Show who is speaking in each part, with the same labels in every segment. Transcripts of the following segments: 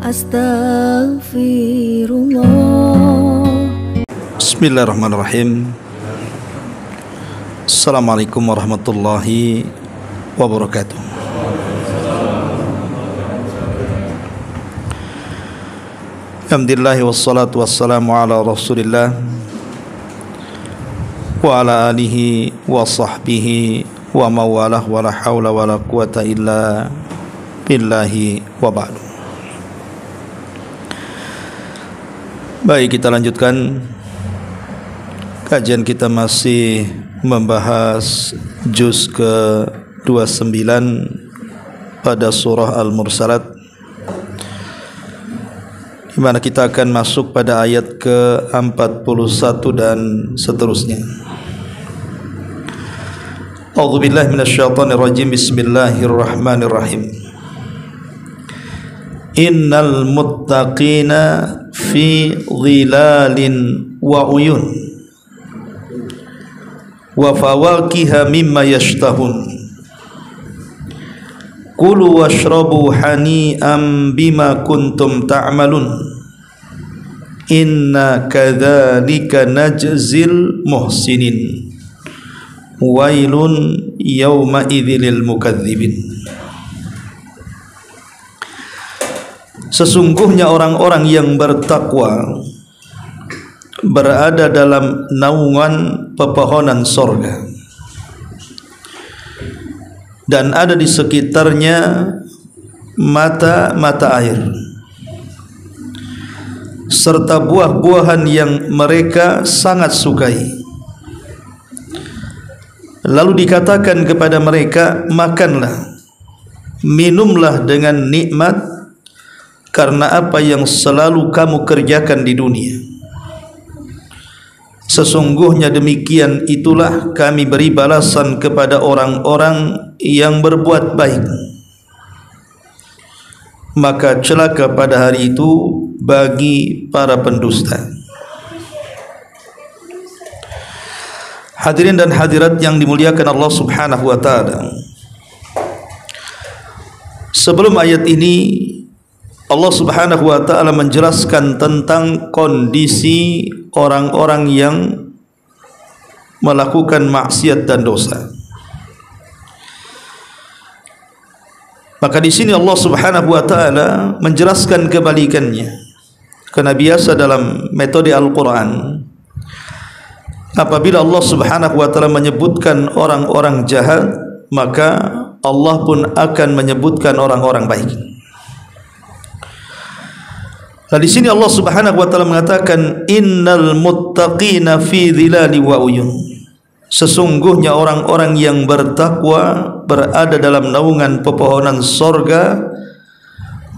Speaker 1: Astaghfirullah.
Speaker 2: Bismillahirrahmanirrahim. Assalamualaikum warahmatullahi wabarakatuh. Alhamdulillah wassalatu wassalamu ala Rasulillah wa ala alihi wa sahbihi wa mawalah wa la hawla wa la quwata illa billahi wa ba'du. Baik, kita lanjutkan kajian kita, masih membahas juz ke-29 pada surah Al-Mursalat, di mana kita akan masuk pada ayat ke-41 dan seterusnya. A'udzubillahi minasyaitonirrajim. Bismillahirrahmanirrahim. Innal muttaqina fi dhilalin wa uyun wa fawakiha mimma yashtahun kulu washrabu hani'an bima kuntum ta'malun inna kadzalika najzil muhsinin wailun yawma idzil mukadzibin. Sesungguhnya orang-orang yang bertakwa berada dalam naungan pepohonan sorga, dan ada di sekitarnya mata-mata air, serta buah-buahan yang mereka sangat sukai. Lalu dikatakan kepada mereka, makanlah, minumlah dengan nikmat karena apa yang selalu kamu kerjakan di dunia. Sesungguhnya demikian itulah kami beri balasan kepada orang-orang yang berbuat baik. Maka celaka pada hari itu bagi para pendusta. Hadirin dan hadirat yang dimuliakan Allah Subhanahu wa taala, sebelum ayat ini Allah Subhanahu wa taala menjelaskan tentang kondisi orang-orang yang melakukan maksiat dan dosa. Maka di sini Allah Subhanahu wa taala menjelaskan kebalikannya. Karena biasa dalam metode Al-Qur'an, apabila Allah Subhanahu wa taala menyebutkan orang-orang jahat, maka Allah pun akan menyebutkan orang-orang baik. Nah, di sini Allah Subhanahu wa taala mengatakan innal muttaqina fi dhilali wa uyun. Sesungguhnya orang-orang yang bertakwa berada dalam naungan pepohonan sorga,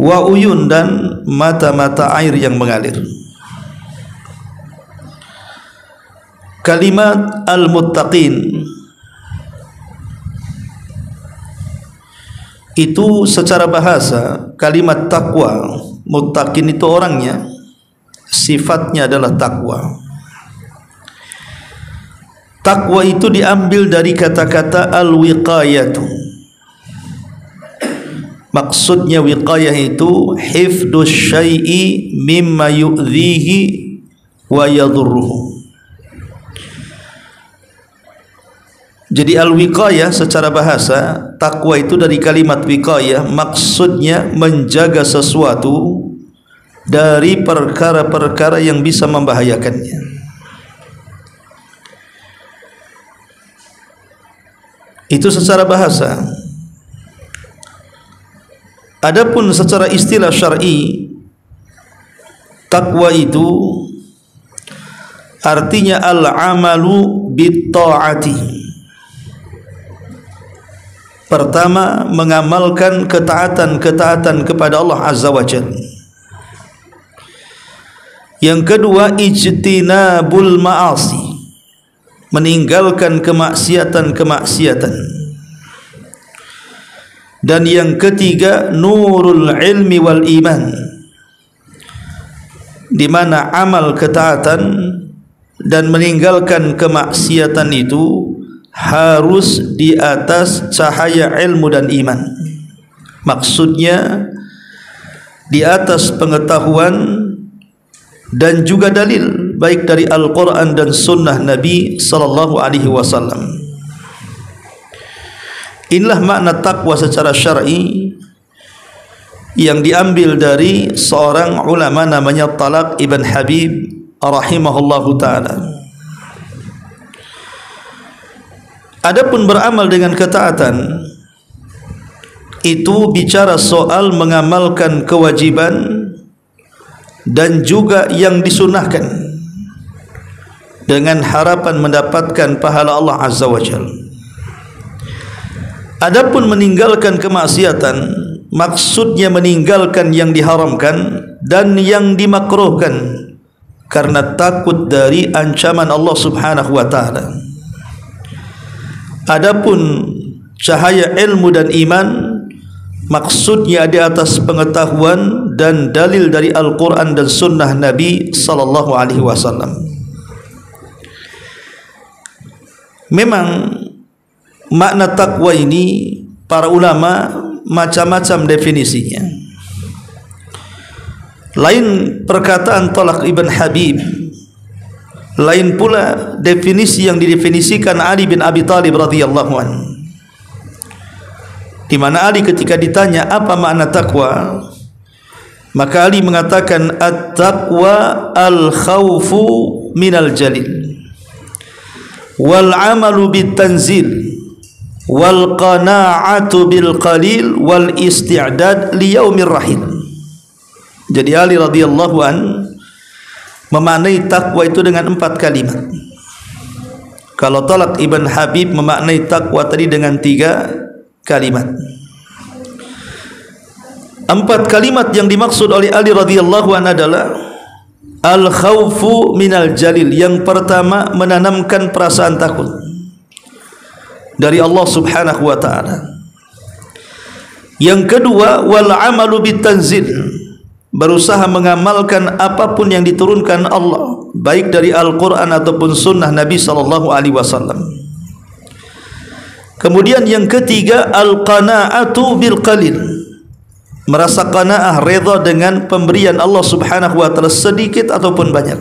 Speaker 2: wa uyun, dan mata-mata air yang mengalir. Kalimat al-muttaqin itu secara bahasa kalimat takwa. Muttaqin itu orangnya, sifatnya adalah takwa. Takwa itu diambil dari kata-kata al-wiqayatu. Maksudnya wiqayah itu hifdus syai'i mimma yu'dhihi wa yadurruhu. Jadi al-wiqayah secara bahasa, takwa itu dari kalimat wiqayah, maksudnya menjaga sesuatu dari perkara-perkara yang bisa membahayakannya. Itu secara bahasa. Adapun secara istilah syar'i, takwa itu artinya al-amalu bit-ta'ati. Pertama, mengamalkan ketaatan-ketaatan kepada Allah Azza wa Jalla. Yang kedua, ijtinabul ma'asi, meninggalkan kemaksiatan-kemaksiatan. Dan yang ketiga, nurul ilmi wal iman, di mana amal ketaatan dan meninggalkan kemaksiatan itu harus di atas cahaya ilmu dan iman. Maksudnya di atas pengetahuan dan juga dalil baik dari Al-Quran dan Sunnah Nabi sallallahu alaihi wasallam. Inilah makna takwa secara syar'i yang diambil dari seorang ulama namanya Talaq ibn Habib rahimahullahu ta'ala. Adapun beramal dengan ketaatan, itu bicara soal mengamalkan kewajiban dan juga yang disunahkan dengan harapan mendapatkan pahala Allah Azza wa Jalla. Adapun meninggalkan kemaksiatan, maksudnya meninggalkan yang diharamkan dan yang dimakruhkan karena takut dari ancaman Allah Subhanahu wa taala. Adapun cahaya ilmu dan iman, maksudnya di atas pengetahuan dan dalil dari Al-Quran dan Sunnah Nabi sallallahu alaihi wasallam. Memang makna takwa ini para ulama macam-macam definisinya. Lain perkataan Talaq ibn Habib, lain pula definisi yang didefinisikan Ali bin Abi Thalib radhiyallahu anhu, di mana Ali ketika ditanya apa makna takwa, maka Ali mengatakan at-taqwa al-khawfu minal jalil wal amalu bit tanzil wal qana'atu bil qalil wal isti'dad li yaumir rahil. Jadi Ali radhiyallahu an memaknai takwa itu dengan 4 kalimat. Kalau Talaq ibn Habib memaknai takwa tadi dengan 3 kalimat. 4 kalimat yang dimaksud oleh Ali radhiyallahu an adalah al-khawfu minal jalil. Yang pertama, menanamkan perasaan takut dari Allah Subhanahu wa taala. Yang kedua, wal amalu bitanzil, berusaha mengamalkan apapun yang diturunkan Allah, baik dari Al-Quran ataupun Sunnah Nabi sallallahu alaihi wasallam. Kemudian yang ketiga, al-qana'atu bil qalil, merasa qanaah, redha dengan pemberian Allah Subhanahu wa taala sedikit ataupun banyak.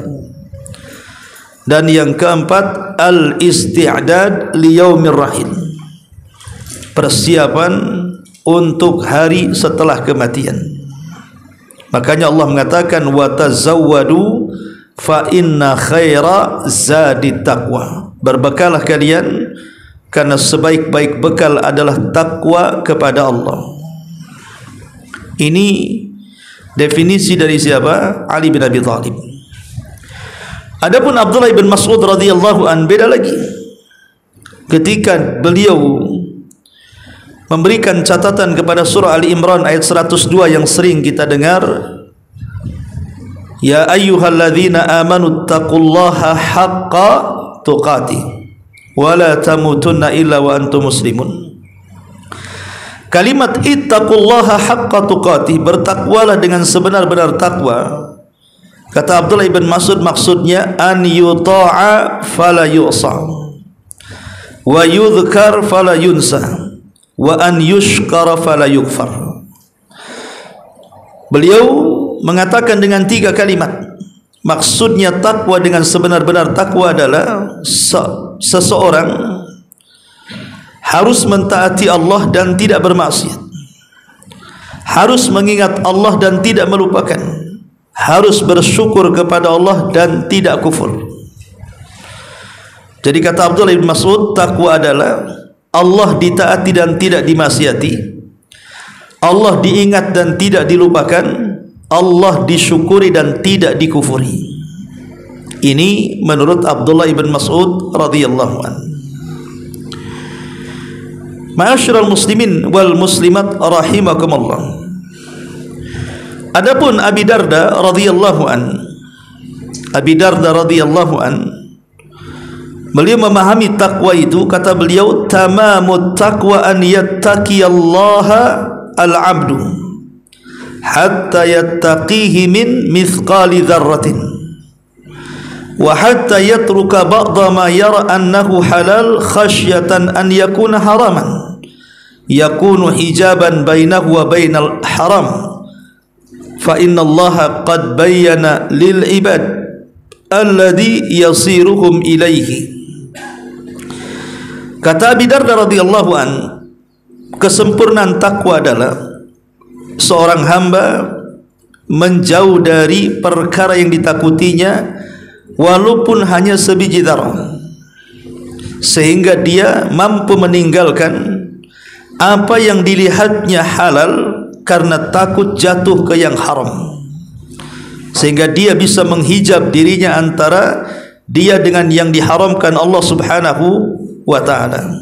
Speaker 2: Dan yang keempat, al-isti'dad li yaumir rahil, persiapan untuk hari setelah kematian. Makanya Allah mengatakan wa tazawwadu fa inna khaira zadit taqwa, berbekalah kalian karena sebaik-baik bekal adalah takwa kepada Allah. Ini definisi dari siapa? Ali bin Abi Thalib. Adapun Abdullah bin Mas'ud radhiyallahu an beda lagi. Ketika beliau memberikan catatan kepada surah Ali Imran ayat 102 yang sering kita dengar, ya ayyuhalladzina amanu taqullaha haqqa tuqatih wa la tamutunna illa wa antum muslimun. Kalimat ittaqullaha haqqa tuqatih, bertakwalah dengan sebenar-benar takwa. Kata Abdullah ibn Mas'ud, maksudnya an yuta'a fala yu'sa wa yudhkar fala yunsa wa an yushkara fala yukfar. Beliau mengatakan dengan 3 kalimat, maksudnya takwa dengan sebenar-benar takwa adalah seseorang harus mentaati Allah dan tidak bermaksiat, harus mengingat Allah dan tidak melupakan, harus bersyukur kepada Allah dan tidak kufur. Jadi kata Abdullah bin Mas'ud, takwa adalah Allah ditaati dan tidak dimaksiati, Allah diingat dan tidak dilupakan, Allah disyukuri dan tidak dikufuri. Ini menurut Abdullah bin Mas'ud radhiyallahu anhu. Ma'asyiral muslimin wal muslimat rahimakumullah. Adapun Abi Darda radhiyallahu an, Abi Darda radhiyallahu an, beliau memahami takwa itu, kata beliau, tamamut taqwa an yattaqiyallaha al-'abdu hatta yattaqihi min mithqali dzarratin wa hatta yatruka ba'da ma yara annahu halal khasyatan an yakuna haraman yakunu hijaban bainahu wa bainal haram fa innallaha qad bayyana lil ibad alladhi yasiruhum ilaihi. Kata Abi Darda radhiyallahu an, kesempurnaan takwa adalah seorang hamba menjauh dari perkara yang ditakutinya walaupun hanya sebiji dzarrah, sehingga dia mampu meninggalkan apa yang dilihatnya halal karena takut jatuh ke yang haram, sehingga dia bisa menghijab dirinya antara dia dengan yang diharamkan Allah Subhanahu wa ta'ala.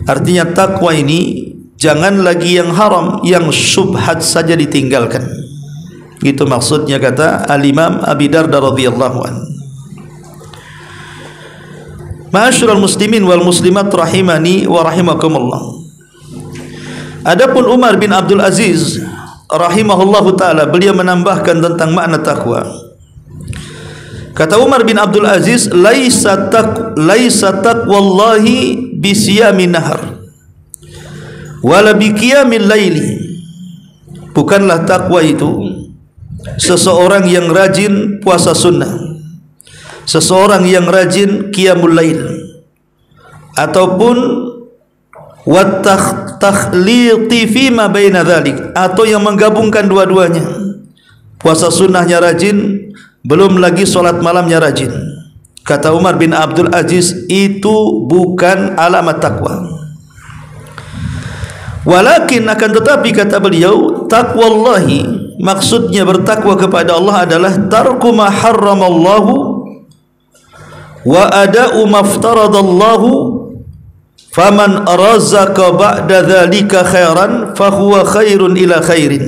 Speaker 2: Artinya takwa ini jangan lagi yang haram, yang syubhat saja ditinggalkan. Itu maksudnya, kata Al-Imam Abi Darda radhiyallahu anhu. Ma'asyiral muslimin wal muslimat rahimani wa rahimakumullah. Adapun Umar bin Abdul Aziz rahimahullahu taala, beliau menambahkan tentang makna takwa. Kata Umar bin Abdul Aziz, laisa taqwallahi bisiyamin nahar wala biqiyamil laili. Bukanlah takwa itu seseorang yang rajin puasa sunnah, seseorang yang rajin qiyamul lail, ataupun takhliti fima baina dzalik, atau yang menggabungkan dua-duanya. Puasa sunnahnya rajin, belum lagi solat malamnya rajin. Kata Umar bin Abdul Aziz, itu bukan alamat takwa. Walakin, akan tetapi, kata beliau, taqwallahi, maksudnya bertakwa kepada Allah adalah tarku ma harramallahu wa ada'u maftaradallahu, faman razaka ba'da dzalika khairan fahuwa khairun ila khairin.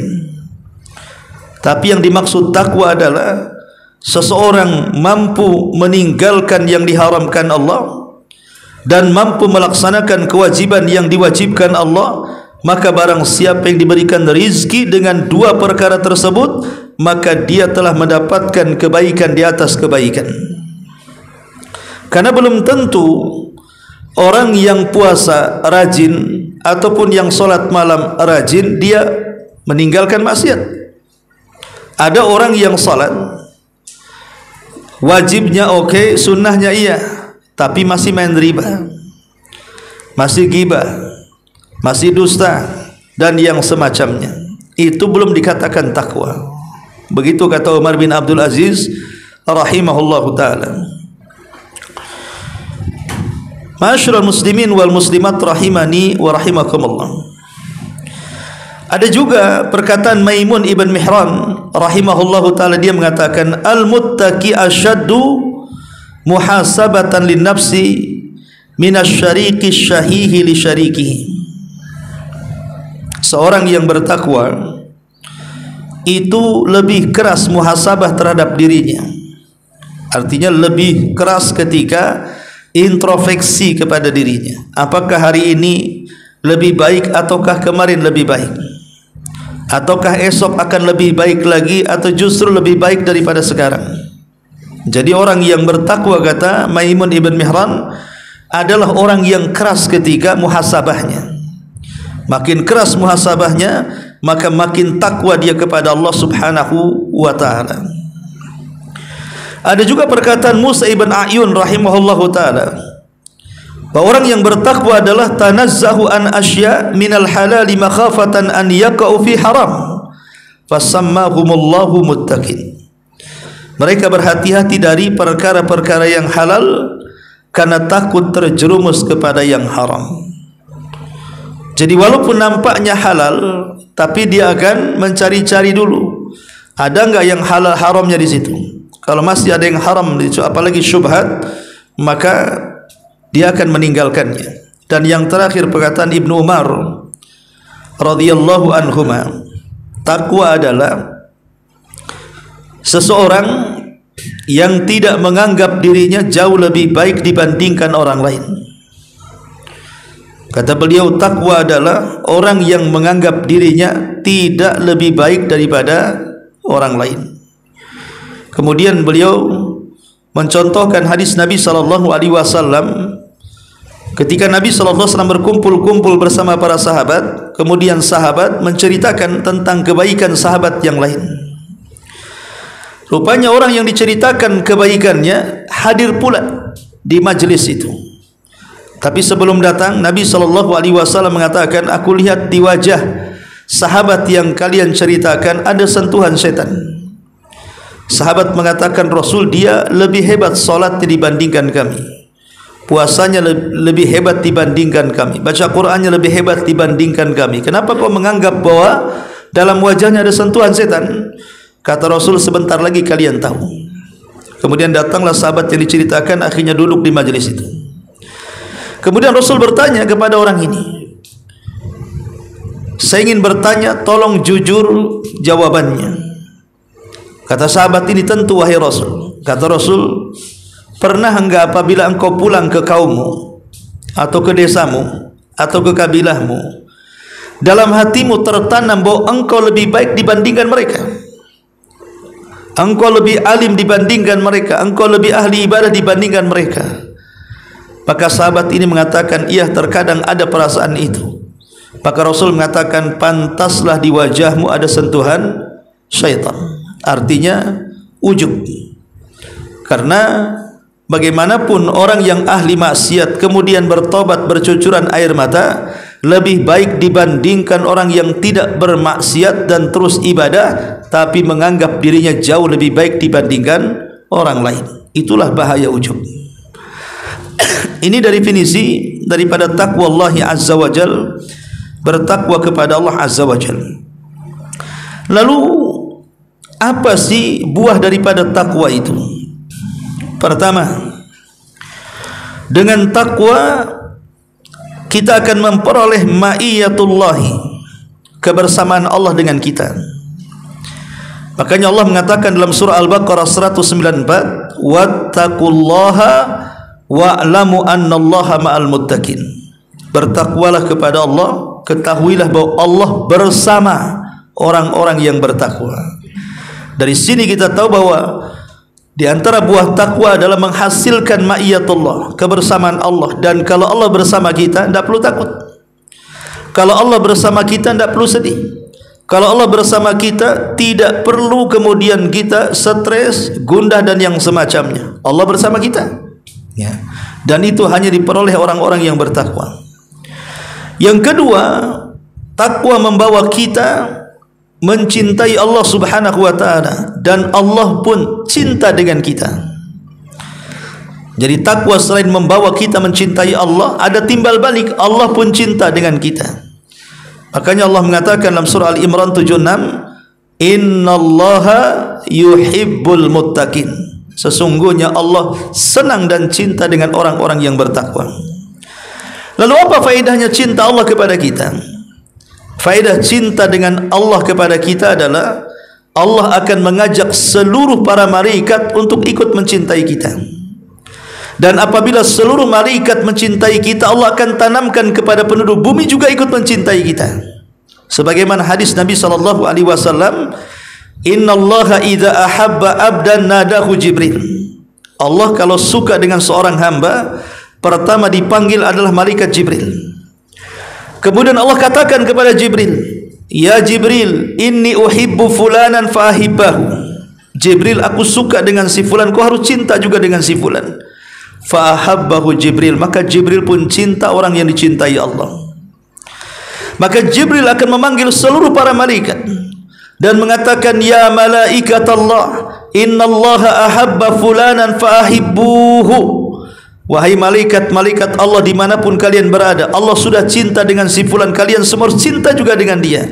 Speaker 2: Tapi yang dimaksud takwa adalah seseorang mampu meninggalkan yang diharamkan Allah dan mampu melaksanakan kewajiban yang diwajibkan Allah. Maka barang siapa yang diberikan rizki dengan dua perkara tersebut, maka dia telah mendapatkan kebaikan di atas kebaikan. Karena belum tentu orang yang puasa rajin ataupun yang solat malam rajin dia meninggalkan maksiat. Ada orang yang solat wajibnya oke, sunnahnya iya, tapi masih main riba, masih ghibah, masih dusta, dan yang semacamnya. Itu belum dikatakan takwa. Begitu kata Umar bin Abdul Aziz rahimahullahu ta'ala. Ma'asyiral muslimin wal muslimat rahimani wa rahimakumullah. Ada juga perkataan Maimun ibn Mihran rahimahullahu ta'ala, dia mengatakan, al-muttaqi asyaddu muhasabatan lin nafsi minasyariqi syahihi li syarikihi. Seorang yang bertakwa itu lebih keras muhasabah terhadap dirinya. Artinya lebih keras ketika introspeksi kepada dirinya. Apakah hari ini lebih baik ataukah kemarin lebih baik? Ataukah esok akan lebih baik lagi atau justru lebih baik daripada sekarang? Jadi orang yang bertakwa, kata Maimun ibn Mihran, adalah orang yang keras ketika muhasabahnya. Makin keras muhasabahnya, maka makin takwa dia kepada Allah Subhanahu wa ta'ala. Ada juga perkataan Musa ibn A'yun rahimahullahu ta'ala, bahwa orang yang bertakwa adalah tanazzahu an asya minal halali makhafatan an yaqa'u fi haram fasammahumullahu muttaqin. Mereka berhati-hati dari perkara-perkara yang halal karena takut terjerumus kepada yang haram. Jadi walaupun nampaknya halal, tapi dia akan mencari-cari dulu, ada enggak yang halal haramnya di situ. Kalau masih ada yang haram di situ, apalagi syubhat, maka dia akan meninggalkannya. Dan yang terakhir perkataan Ibnu Umar radhiyallahu anhuma, takwa adalah seseorang yang tidak menganggap dirinya jauh lebih baik dibandingkan orang lain. Kata beliau, takwa adalah orang yang menganggap dirinya tidak lebih baik daripada orang lain. Kemudian beliau mencontohkan hadis Nabi sallallahu alaihi wasallam Ketika Nabi SAW berkumpul-kumpul bersama para sahabat, kemudian sahabat menceritakan tentang kebaikan sahabat yang lain. Rupanya orang yang diceritakan kebaikannya hadir pula di majlis itu. Tapi sebelum datang, Nabi SAW mengatakan, aku lihat di wajah sahabat yang kalian ceritakan ada sentuhan setan. Sahabat mengatakan, Rasul, dia lebih hebat salatnya dibandingkan kami, puasanya lebih hebat dibandingkan kami, baca Qur'annya lebih hebat dibandingkan kami. Kenapa kau menganggap bahwa dalam wajahnya ada sentuhan setan? Kata Rasul, sebentar lagi kalian tahu. Kemudian datanglah sahabat yang diceritakan, akhirnya duduk di majlis itu. Kemudian Rasul bertanya kepada orang ini, saya ingin bertanya, tolong jujur jawabannya. Kata sahabat ini, tentu wahai Rasul. Kata Rasul, pernah enggak apabila engkau pulang ke kaummu atau ke desamu atau ke kabilahmu, dalam hatimu tertanam bahwa engkau lebih baik dibandingkan mereka, engkau lebih alim dibandingkan mereka, engkau lebih ahli ibadah dibandingkan mereka? Maka sahabat ini mengatakan, iya, terkadang ada perasaan itu. Maka Rasul mengatakan, pantaslah di wajahmu ada sentuhan syaitan. Artinya ujub. Karena bagaimanapun orang yang ahli maksiat kemudian bertobat bercucuran air mata lebih baik dibandingkan orang yang tidak bermaksiat dan terus ibadah tapi menganggap dirinya jauh lebih baik dibandingkan orang lain. Itulah bahaya ujub. Ini definisi daripada taqwa Allah Azza wa Jal, bertakwa kepada Allah Azza wa Jal. Lalu apa sih buah daripada takwa itu? Pertama, dengan takwa kita akan memperoleh ma'iyatullahi, kebersamaan Allah dengan kita. Makanya Allah mengatakan dalam surah Al-Baqarah 194, wattaqullaha wa'lamu annallaha ma'al muttaqin. Bertakwalah kepada Allah, ketahuilah bahwa Allah bersama orang-orang yang bertakwa. Dari sini kita tahu bahwa di antara buah takwa adalah menghasilkan ma'iyatullah, kebersamaan Allah. Dan kalau Allah bersama kita, tidak perlu takut. Kalau Allah bersama kita, tidak perlu sedih. Kalau Allah bersama kita, tidak perlu kemudian kita stres, gundah dan yang semacamnya. Allah bersama kita, ya. Dan itu hanya diperoleh orang-orang yang bertakwa. Yang kedua, takwa membawa kita mencintai Allah Subhanahu wa ta'ala, dan Allah pun cinta dengan kita. Jadi takwa selain membawa kita mencintai Allah, ada timbal balik, Allah pun cinta dengan kita. Makanya Allah mengatakan dalam surah Al-Imran 76, innallaha yuhibbul muttaqin. Sesungguhnya Allah senang dan cinta dengan orang-orang yang bertakwa. Lalu apa faedahnya cinta Allah kepada kita? Faedah cinta dengan Allah kepada kita adalah Allah akan mengajak seluruh para malaikat untuk ikut mencintai kita. Dan apabila seluruh malaikat mencintai kita, Allah akan tanamkan kepada penduduk bumi juga ikut mencintai kita. Sebagaimana hadis Nabi SAW, innallaha idza ahabba abdan nadahu Jibril. Allah kalau suka dengan seorang hamba, pertama dipanggil adalah malaikat Jibril. Kemudian Allah katakan kepada Jibril, ya Jibril, inni uhibbu fulanan fa'ahibbahu. Jibril, aku suka dengan si fulan, kau harus cinta juga dengan si fulan. Fa'ahabbahu Jibril, maka Jibril pun cinta orang yang dicintai Allah. Maka Jibril akan memanggil seluruh para malaikat dan mengatakan, ya malaikat Allah, innallaha ahabba fulanan fa'ahibbuhu. Wahai malaikat-malaikat Allah dimanapun kalian berada, Allah sudah cinta dengan si fulan, kalian semua cinta juga dengan dia.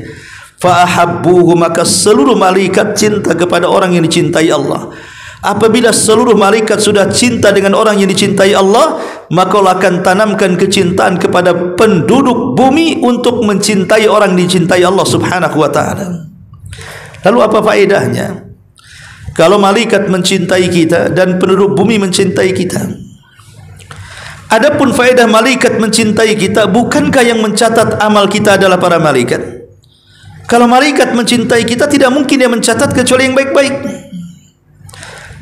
Speaker 2: Fa'ahabbuhu, maka seluruh malaikat cinta kepada orang yang dicintai Allah. Apabila seluruh malaikat sudah cinta dengan orang yang dicintai Allah, maka Allah akan tanamkan kecintaan kepada penduduk bumi untuk mencintai orang dicintai Allah Subhanahu wa ta'ala. Lalu apa faedahnya kalau malaikat mencintai kita dan penduduk bumi mencintai kita? Adapun faedah malaikat mencintai kita, bukankah yang mencatat amal kita adalah para malaikat? Kalau malaikat mencintai kita, tidak mungkin dia mencatat kecuali yang baik-baik,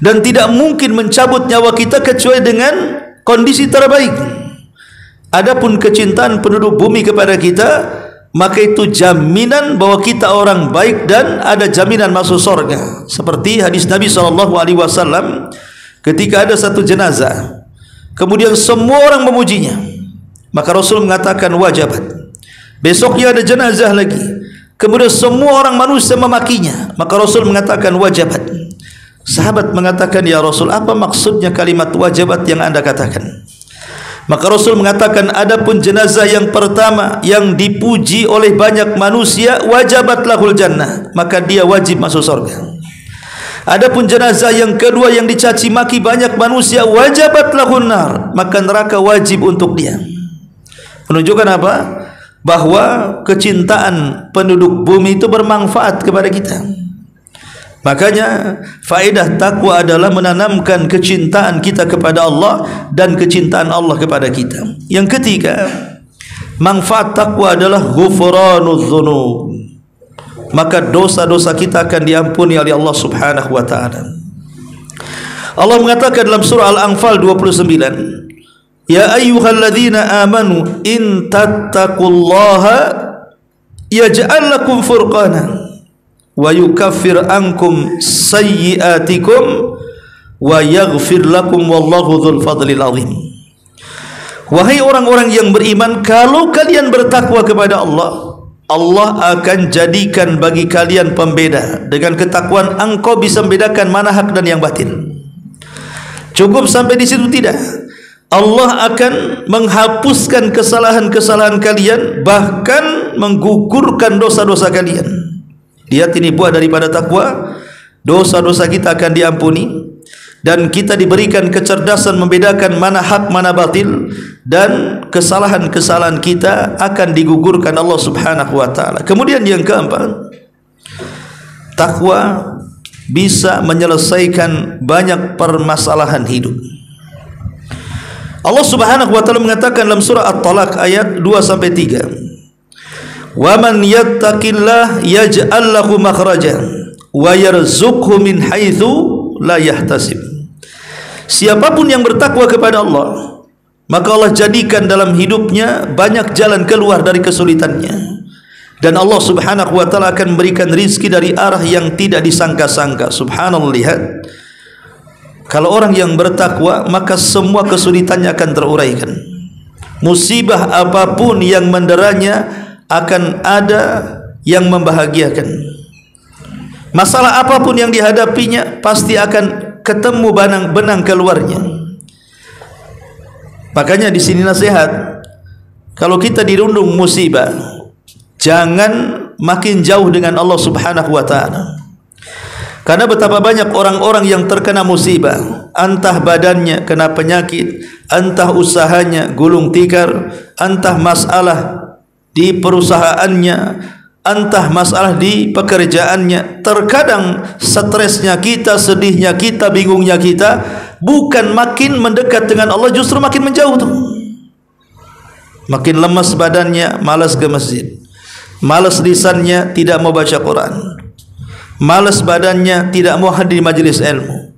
Speaker 2: dan tidak mungkin mencabut nyawa kita kecuali dengan kondisi terbaik. adapun kecintaan penduduk bumi kepada kita, maka itu jaminan bahwa kita orang baik dan ada jaminan masuk surga. Seperti hadis Nabi SAW, ketika ada satu jenazah, kemudian semua orang memujinya, maka Rasul mengatakan wajabat. Besoknya ada jenazah lagi, kemudian semua orang manusia memakinya, maka Rasul mengatakan wajabat. Sahabat mengatakan, ya Rasul, apa maksudnya kalimat wajabat yang Anda katakan? Maka Rasul mengatakan, adapun jenazah yang pertama yang dipuji oleh banyak manusia, wajabat lahul jannah, maka dia wajib masuk surga. Adapun jenazah yang kedua yang dicaci maki banyak manusia, wajabat lahun nar, maka neraka wajib untuk dia. Menunjukkan apa? Bahwa kecintaan penduduk bumi itu bermanfaat kepada kita. Makanya faedah takwa adalah menanamkan kecintaan kita kepada Allah dan kecintaan Allah kepada kita. Yang ketiga, manfaat takwa adalah ghufranudz dzunub. Maka dosa-dosa kita akan diampuni oleh Allah Subhanahu wa taala. Allah mengatakan dalam surah Al-Anfal 29, ya ayyuhalladzina amanu in tattaqullaha yaj'al lakum furqana wa yukaffir ankum sayyi'atikum wa yaghfir lakum wallahu dzul fadlil azim. Wahai orang-orang yang beriman, kalau kalian bertakwa kepada Allah, Allah akan jadikan bagi kalian pembeda. Dengan ketakwaan engkau bisa membedakan mana hak dan yang batil. Cukup sampai di situ? Tidak. Allah akan menghapuskan kesalahan-kesalahan kalian, bahkan menggugurkan dosa-dosa kalian. Lihat, ini buah daripada takwa. Dosa-dosa kita akan diampuni dan kita diberikan kecerdasan membedakan mana hak mana batil, dan kesalahan-kesalahan kita akan digugurkan Allah Subhanahu wa taala. Kemudian yang keempat, takwa bisa menyelesaikan banyak permasalahan hidup. Allah Subhanahu wa taala mengatakan dalam surah At-Talaq ayat 2 sampai 3, wa man yattaqillah yaj'al lahu makhrajan wa yarzuqhu min haitsu la yahtasib. Siapapun yang bertakwa kepada Allah, maka Allah jadikan dalam hidupnya banyak jalan keluar dari kesulitannya, dan Allah Subhanahu wa taala akan memberikan rizki dari arah yang tidak disangka-sangka. Subhanallah. Lihat, kalau orang yang bertakwa, maka semua kesulitannya akan teruraikan. Musibah apapun yang menderanya akan ada yang membahagiakan. Masalah apapun yang dihadapinya pasti akan ketemu benang keluarnya. Makanya di sini nasihat, kalau kita dirundung musibah, jangan makin jauh dengan Allah Subhanahu wa taala. Karena betapa banyak orang-orang yang terkena musibah, entah badannya kena penyakit, entah usahanya gulung tikar, entah masalah di perusahaannya, entah masalah di pekerjaannya. Terkadang stresnya kita, sedihnya kita, bingungnya kita bukan makin mendekat dengan Allah, justru makin menjauh tuh. Makin lemas badannya, malas ke masjid, malas lisannya, tidak mau baca Quran, malas badannya, tidak mau hadir majelis ilmu,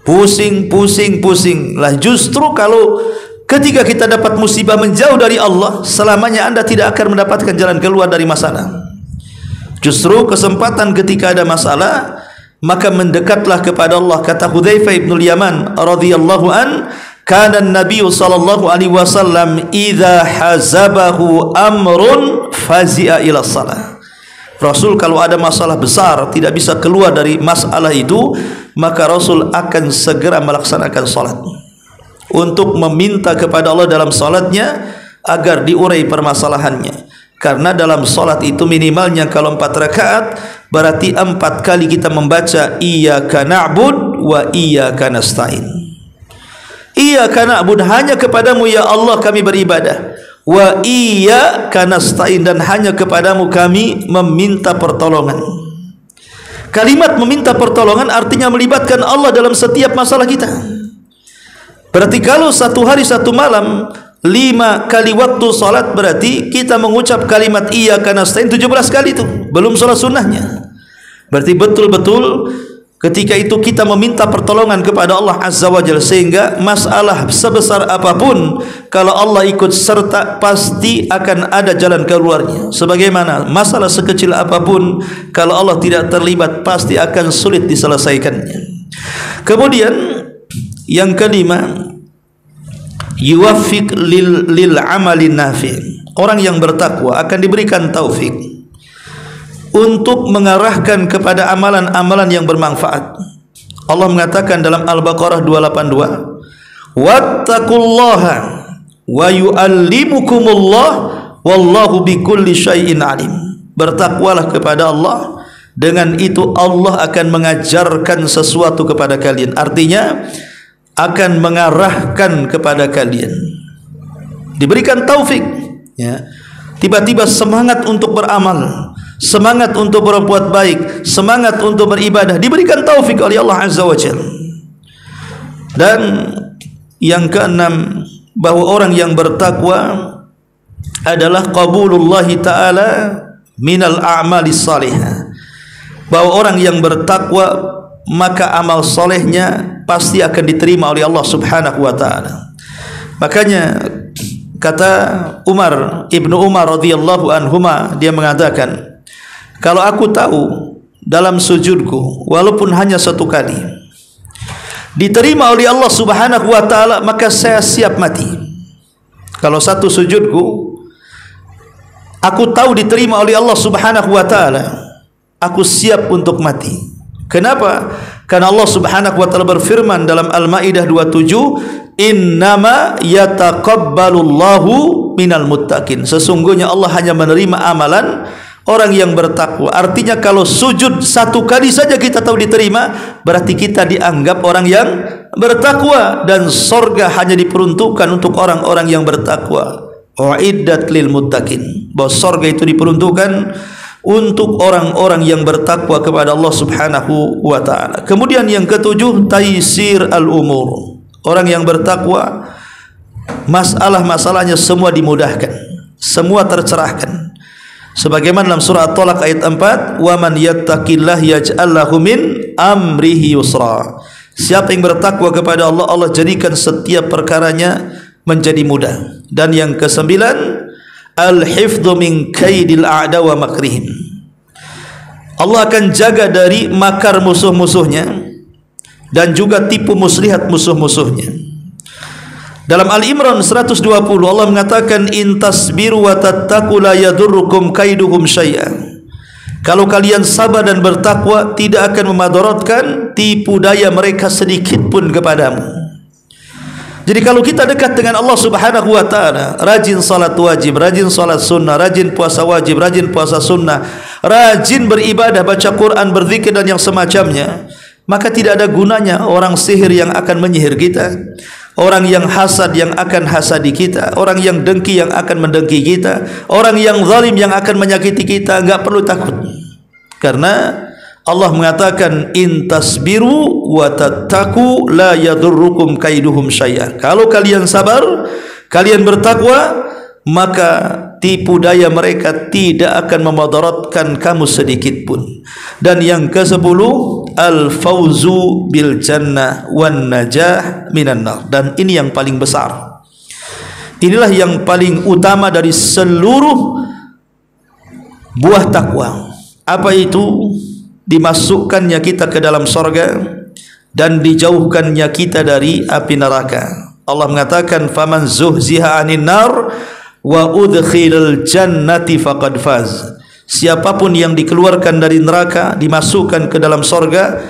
Speaker 2: pusing lah. Justru kalau ketika kita dapat musibah menjauh dari Allah, selamanya Anda tidak akan mendapatkan jalan keluar dari masalah. Justru kesempatan ketika ada masalah, maka mendekatlah kepada Allah. Kata Hudzaifah bin Yaman radhiyallahu an, kana Nabi sallallahu alaihi wasallam idza hazabahu amrun fazi'a ila shalah. Rasul kalau ada masalah besar, tidak bisa keluar dari masalah itu, maka Rasul akan segera melaksanakan salat untuk meminta kepada Allah dalam salatnya agar diurai permasalahannya. Karena dalam salat itu minimalnya kalau 4 rakaat, berarti 4 kali kita membaca iyyaka na'bud wa iyyaka nasta'in. Iyyaka na'bud, hanya kepadamu ya Allah kami beribadah, wa iyyaka nasta'in, dan hanya kepadamu kami meminta pertolongan. Kalimat meminta pertolongan artinya melibatkan Allah dalam setiap masalah kita. Berarti kalau satu hari satu malam 5 kali waktu salat, berarti kita mengucap kalimat iyyaka nasta'in 17 kali itu, belum salat sunnahnya. Berarti betul-betul Ketika itu kita meminta pertolongan kepada Allah Azza wa Jalla, sehingga masalah sebesar apapun kalau Allah ikut serta pasti akan ada jalan keluarnya. Sebagaimana masalah sekecil apapun kalau Allah tidak terlibat pasti akan sulit diselesaikannya. Kemudian yang kelima, yuwaffiq lil amali nafi'. Orang yang bertakwa akan diberikan taufik untuk mengarahkan kepada amalan-amalan yang bermanfaat. Allah mengatakan dalam Al-Baqarah 282, wattaqullaha wa yu'allimukumullah wallahu bikulli syai'in alim. Bertakwalah kepada Allah, dengan itu Allah akan mengajarkan sesuatu kepada kalian. Artinya akan mengarahkan kepada kalian, diberikan taufik, ya. Tiba-tiba semangat untuk beramal, semangat untuk berbuat baik, semangat untuk beribadah, diberikan taufik oleh Allah Azza wa Jalla. Dan yang keenam, bahwa orang yang bertakwa adalah qabulullah ta'ala minal a'malis salihah. Bahwa orang yang bertakwa maka amal solehnya pasti akan diterima oleh Allah Subhanahu wa ta'ala. Makanya kata Ibnu Umar radhiyallahu anhuma, dia mengatakan, kalau aku tahu dalam sujudku walaupun hanya satu kali diterima oleh Allah Subhanahu wa ta'ala, maka saya siap mati. Kalau satu sujudku aku tahu diterima oleh Allah Subhanahu wa ta'ala, aku siap untuk mati. Kenapa? Karena Allah Subhanahu wa ta'ala berfirman dalam Al-Maidah 27, innama yataqabbalullahu minal muttaqin. Sesungguhnya Allah hanya menerima amalan orang yang bertakwa. Artinya kalau sujud satu kali saja kita tahu diterima, berarti kita dianggap orang yang bertakwa, dan surga hanya diperuntukkan untuk orang-orang yang bertakwa. Uiddat lil muttaqin. Bahwa surga itu diperuntukkan untuk orang-orang yang bertakwa kepada Allah Subhanahu wa ta'ala. Kemudian yang ketujuh, taisir al-umur. Orang yang bertakwa, masalah-masalahnya semua dimudahkan, semua tercerahkan. Sebagaimana dalam surah At-Talaq ayat 4, wa man yattaqillah yaj'al lahu min amrihi yusra. Siapa yang bertakwa kepada Allah, Allah jadikan setiap perkaranya menjadi mudah. Dan yang kesembilan, al-hifdhu min kaidil a'da wa makrihim. Allah akan jaga dari makar musuh-musuhnya dan juga tipu muslihat musuh-musuhnya. Dalam Al-Imran 120 Allah mengatakan, in tasbiru wa tattaqu la yadurrukum kaiduhum syai'a. Kalau kalian sabar dan bertakwa, tidak akan memadaratkan tipu daya mereka sedikit pun kepadamu. Jadi kalau kita dekat dengan Allah Subhanahu wa ta'ala, rajin salat wajib, rajin salat sunnah, rajin puasa wajib, rajin puasa sunnah, rajin beribadah, baca Quran, berzikir dan yang semacamnya, maka tidak ada gunanya orang sihir yang akan menyihir kita, orang yang hasad yang akan hasadi kita, orang yang dengki yang akan mendengki kita, orang yang zalim yang akan menyakiti kita. Enggak perlu takut, karena Allah mengatakan, in tasbiru wa tattaqu la yadurrukum kaiduhum syai'a. Kalau kalian sabar, kalian bertakwa, maka tipu daya mereka tidak akan memadaratkan kamu sedikit pun. Dan yang ke-10, al-fauzu bil jannah wan najah minan nar. Dan ini yang paling besar. Inilah yang paling utama dari seluruh buah takwa. Apa itu? Dimasukkannya kita ke dalam surga dan dijauhkannya kita dari api neraka. Allah mengatakan, faman zuhziha 'anil nar wa udkhilal jannati faqad faz. Siapapun yang dikeluarkan dari neraka, dimasukkan ke dalam surga,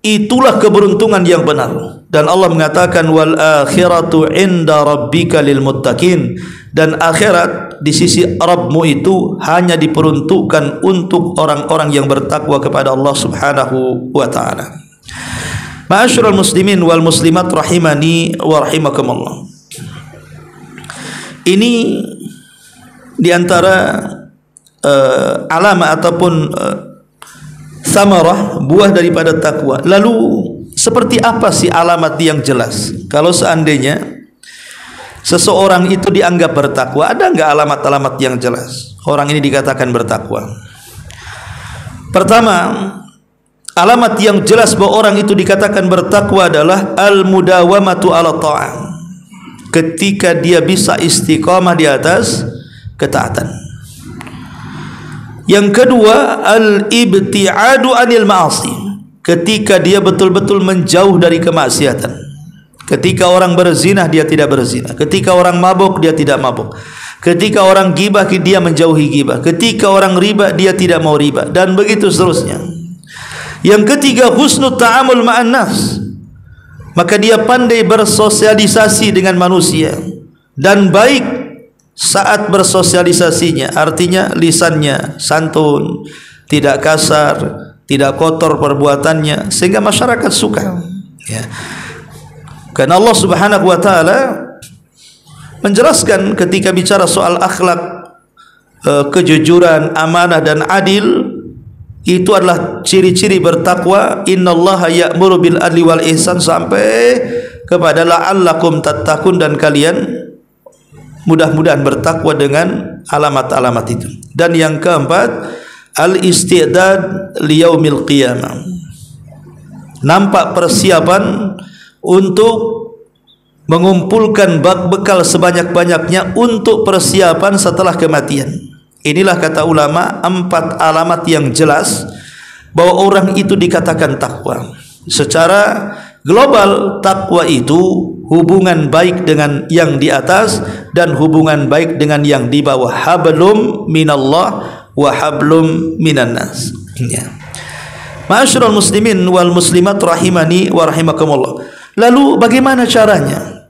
Speaker 2: itulah keberuntungan yang benar. Dan Allah mengatakan, wal akhiratu 'inda rabbika lil muttaqin. Dan akhirat di sisi Rabbmu itu hanya diperuntukkan untuk orang-orang yang bertakwa kepada Allah Subhanahu wa ta'ala. Ma'asyiral muslimin wal muslimat rahimani wa rahimakumullah. Ini diantara alamat ataupun samarah, buah daripada takwa. Lalu seperti apa sih alamat yang jelas? Kalau seandainya seseorang itu dianggap bertakwa, ada enggak alamat-alamat yang jelas orang ini dikatakan bertakwa? Pertama, alamat yang jelas bahwa orang itu dikatakan bertakwa adalah al-mudawamatu ala ta'am, ketika dia bisa istiqamah di atas ketaatan. Yang kedua, al-ibti'adu anil ma'asi, ketika dia betul-betul menjauh dari kemaksiatan. Ketika orang berzina dia tidak berzina, ketika orang mabuk dia tidak mabuk, ketika orang gibah dia menjauhi gibah, ketika orang riba dia tidak mau riba, dan begitu seterusnya. Yang ketiga, husnul ta'amul ma'an nas, maka dia pandai bersosialisasi dengan manusia dan baik saat bersosialisasinya, artinya lisannya santun, tidak kasar, tidak kotor perbuatannya, sehingga masyarakat suka. Ya. Karena Allah Subhanahu wa taala menjelaskan ketika bicara soal akhlak, kejujuran, amanah dan adil, itu adalah ciri-ciri bertakwa. Innallaha ya'muru bil adli wal ihsan, sampai kepada la'allakum tattaqun, dan kalian mudah-mudahan bertakwa dengan alamat-alamat itu. Dan yang keempat, al-istidad liyaumil qiyamah, nampak persiapan untuk mengumpulkan bekal sebanyak-banyaknya untuk persiapan setelah kematian. Inilah kata ulama 4 alamat yang jelas bahwa orang itu dikatakan takwa. Secara global, takwa itu hubungan baik dengan yang di atas dan hubungan baik dengan yang di bawah. Hablum minallah wa hablum minan nas. Ya. Ma'asyiral muslimin wal muslimat rahimani wa rahimakumullah. Lalu bagaimana caranya?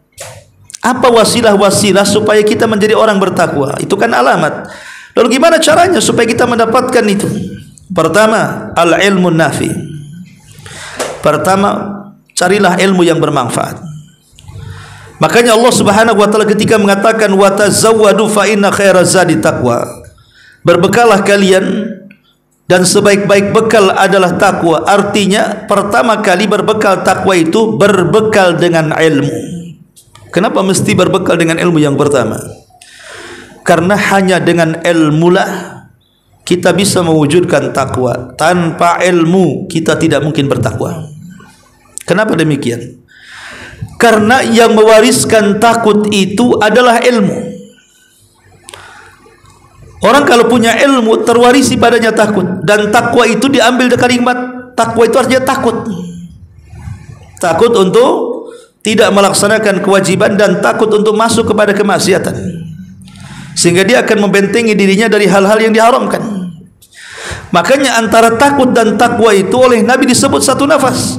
Speaker 2: Apa wasilah-wasilah supaya kita menjadi orang bertakwa? Itu kan alamat. Lalu gimana caranya supaya kita mendapatkan itu? Pertama, al-ilmu nafi. Pertama, carilah ilmu yang bermanfaat. Makanya Allah Subhanahu wa taala ketika mengatakan wa tazawwadu fa inna khairaz zadi taqwa, berbekalah kalian dan sebaik-baik bekal adalah takwa. Artinya pertama kali berbekal takwa itu berbekal dengan ilmu. Kenapa mesti berbekal dengan ilmu yang pertama? Karena hanya dengan ilmulah kita bisa mewujudkan takwa. Tanpa ilmu kita tidak mungkin bertakwa. Kenapa demikian? Karena yang mewariskan takut itu adalah ilmu. Orang kalau punya ilmu terwarisi padanya takut, dan takwa itu diambil dari kalimat takwa itu artinya takut. Takut untuk tidak melaksanakan kewajiban dan takut untuk masuk kepada kemaksiatan. Sehingga dia akan membentengi dirinya dari hal-hal yang diharamkan. Makanya antara takut dan takwa itu oleh Nabi disebut satu nafas.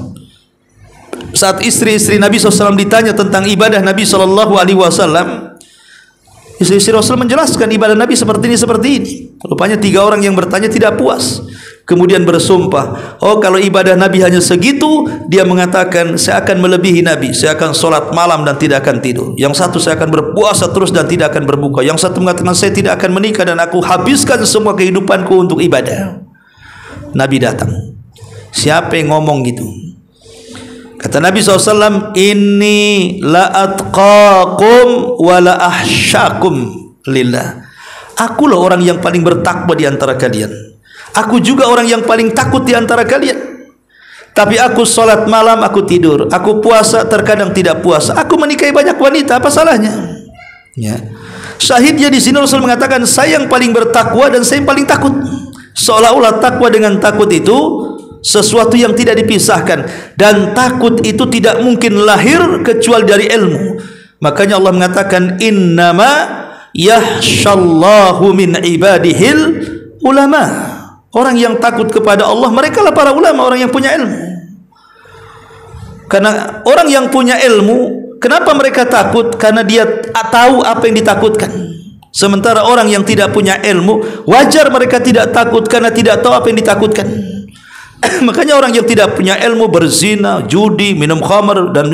Speaker 2: Saat istri-istri Nabi SAW ditanya tentang ibadah Nabi SAW, istri-istri Rasul menjelaskan ibadah Nabi seperti ini. Rupanya 3 orang yang bertanya tidak puas, kemudian bersumpah, oh kalau ibadah Nabi hanya segitu, dia mengatakan saya akan melebihi Nabi, saya akan sholat malam dan tidak akan tidur. Yang satu saya akan berpuasa terus dan tidak akan berbuka. Yang satu mengatakan saya tidak akan menikah dan aku habiskan semua kehidupanku untuk ibadah. Nabi datang, siapa yang ngomong gitu? Kata Nabi SAW, inni la atqakum wa la ahsyakum lillah. Akulah orang yang paling bertakwa di antara kalian. Aku juga orang yang paling takut di antara kalian. Tapi aku sholat malam, aku tidur. Aku puasa, terkadang tidak puasa. Aku menikahi banyak wanita, apa salahnya? Ya. Syahidnya di sini Rasul mengatakan, saya yang paling bertakwa dan saya yang paling takut. Seolah-olah takwa dengan takut itu sesuatu yang tidak dipisahkan, dan takut itu tidak mungkin lahir kecuali dari ilmu. Makanya Allah mengatakan innama yahsyallahu min ibadihil ulama. Orang yang takut kepada Allah mereka lah para ulama, orang yang punya ilmu. Karena orang yang punya ilmu, kenapa mereka takut? Karena dia tahu apa yang ditakutkan. Sementara orang yang tidak punya ilmu, wajar mereka tidak takut karena tidak tahu apa yang ditakutkan. Makanya orang yang tidak punya ilmu berzina, judi, minum khamar, dan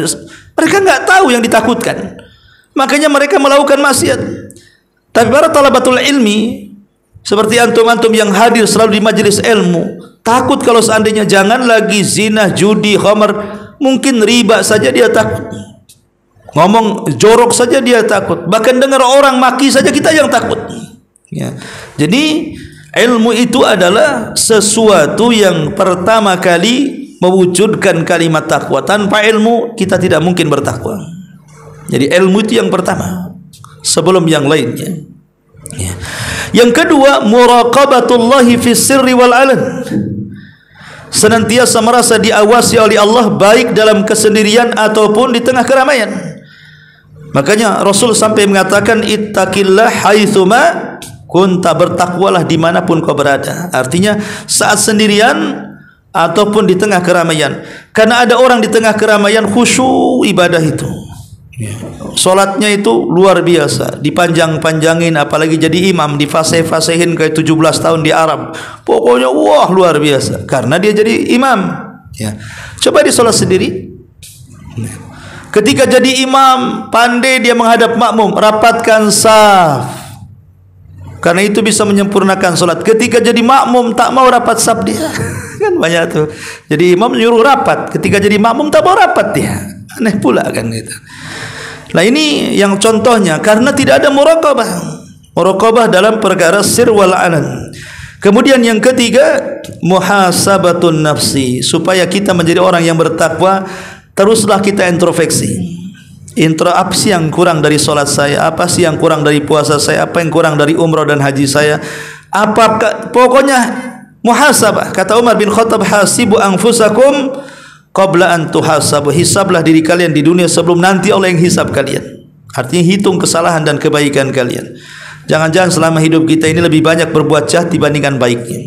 Speaker 2: mereka nggak tahu yang ditakutkan. Makanya mereka melakukan maksiat. Tapi para talabatul ilmi seperti antum-antum yang hadir selalu di majelis ilmu, takut kalau seandainya jangan lagi zina, judi, khamar, mungkin riba saja dia takut. Ngomong jorok saja dia takut. Bahkan dengar orang maki saja kita yang takut. Ya. Jadi Ilmu itu adalah sesuatu yang pertama kali mewujudkan kalimat takwa. Tanpa ilmu kita tidak mungkin bertakwa. Jadi ilmu itu yang pertama sebelum yang lainnya. Ya. Yang kedua, muraqabatullahi fis sirri wal alan. Senantiasa merasa diawasi oleh Allah baik dalam kesendirian ataupun di tengah keramaian. Makanya Rasul sampai mengatakan ittaqillah haitsuma kunta, bertakwalah dimanapun kau berada. Artinya saat sendirian ataupun di tengah keramaian. Karena ada orang di tengah keramaian khusyuk ibadah itu. Solatnya itu luar biasa, dipanjang-panjangin, apalagi jadi imam, difasih-fasihin kayak 17 tahun di Arab. Pokoknya wah luar biasa karena dia jadi imam. Ya. Coba dia solat sendiri. Ketika jadi imam, pandai dia menghadap makmum, rapatkan saf. Karena itu bisa menyempurnakan solat. Ketika jadi makmum tak mau rapat saf dia. Kan banyak tuh. Jadi imam nyuruh rapat, ketika jadi makmum tak mau rapat dia. Aneh pula kan gitu. Nah ini yang contohnya karena tidak ada muraqabah. Muraqabah dalam perkara sir wal alan. Kemudian yang ketiga, muhasabatun nafsi, supaya kita menjadi orang yang bertakwa, teruslah kita introspeksi. Apa sih yang kurang dari solat saya? Apa sih yang kurang dari puasa saya? Apa yang kurang dari umrah dan haji saya? Pokoknya muhasabah. Kata Umar bin Khattab, hasibu anfusakum qabla an tuhasabu. Hisablah diri kalian di dunia sebelum nanti Allah yang hisab kalian. Artinya hitung kesalahan dan kebaikan kalian. Jangan-jangan selama hidup kita ini lebih banyak berbuat jahat dibandingkan baiknya.